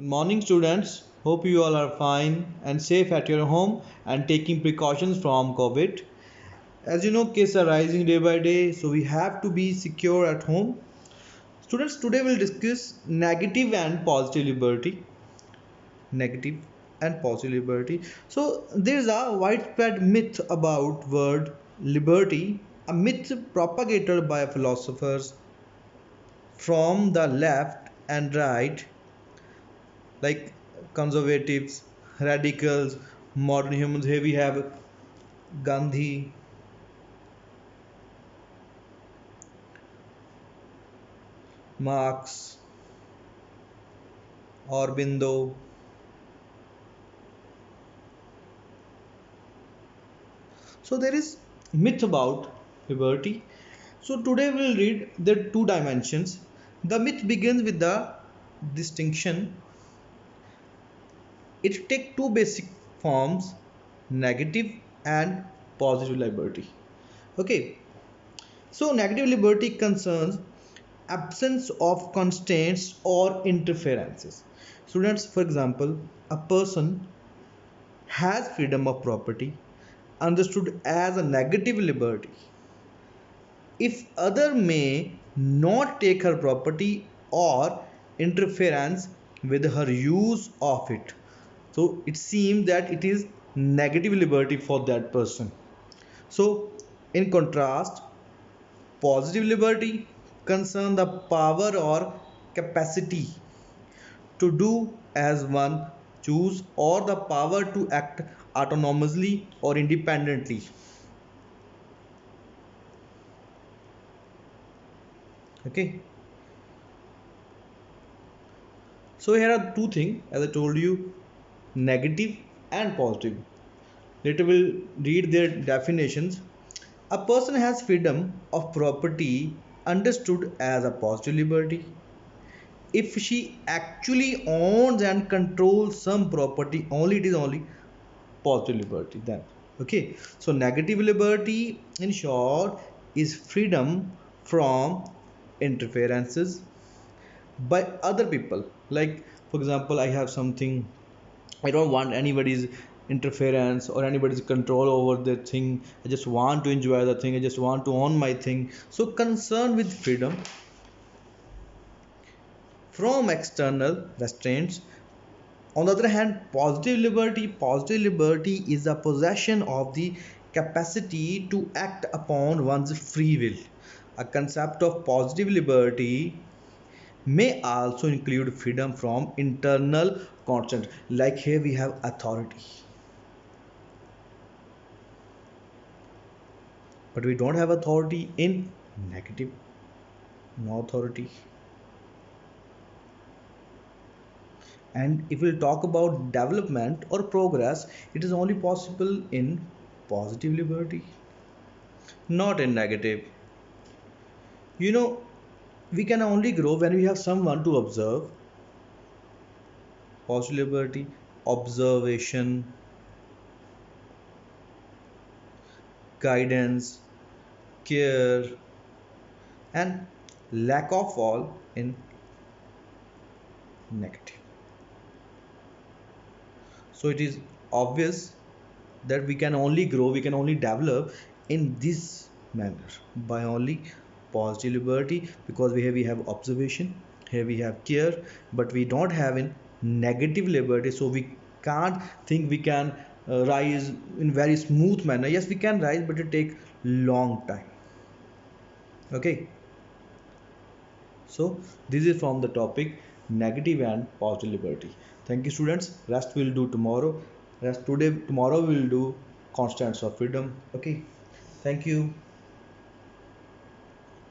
Good morning, students. Hope you all are fine and safe at your home and taking precautions from COVID. As you know, cases are rising day by day, so we have to be secure at home. Students, today we'll discuss negative and positive liberty. Negative and positive liberty. So there's a widespread myth about word liberty, a myth propagated by philosophers from the left and right, like conservatives, radicals, modern humans. Here we have Gandhi, Marx, Aurobindo. So there is myth about liberty. So today we'll read the two dimensions. The myth begins with the distinction. It takes two basic forms, negative and positive liberty. Okay, so negative liberty concerns absence of constraints or interferences. Students, for example, a person has freedom of property understood as a negative liberty if other may not take her property or interference with her use of it. So it seems that it is negative liberty for that person. So in contrast, positive liberty concern the power or capacity to do as one choose or the power to act autonomously or independently. Okay, so here are two things, as I told you, negative and positive. Later we'll read their definitions. A person has freedom of property understood as a positive liberty if she actually owns and controls some property. Only it is only positive liberty then. Okay, so negative liberty in short is freedom from interferences by other people. Like for example, I have something, I don't want anybody's interference or anybody's control over the thing. I just want to enjoy the thing, I just want to own my thing. So concern with freedom from external restraints. On the other hand, positive liberty is the possession of the capacity to act upon one's free will. A concept of positive liberty may also include freedom from internal constraint. Like here we have authority, but we don't have authority in negative. No authority. And if we'll talk about development or progress, it is only possible in positive liberty, not in negative. You know, we can only grow when we have someone to observe. Positive liberty, observation, guidance, care, and lack of all in negative. So it is obvious that we can only grow, we can only develop in this manner by only positive liberty, because we have observation, here we have care, but we don't have in negative liberty. So we can't think we can rise in very smooth manner. Yes, we can rise, but it take long time. Okay, so this is from the topic negative and positive liberty. Thank you, students. Rest we'll do tomorrow. Rest today, tomorrow we'll do constants of freedom. Okay, thank you.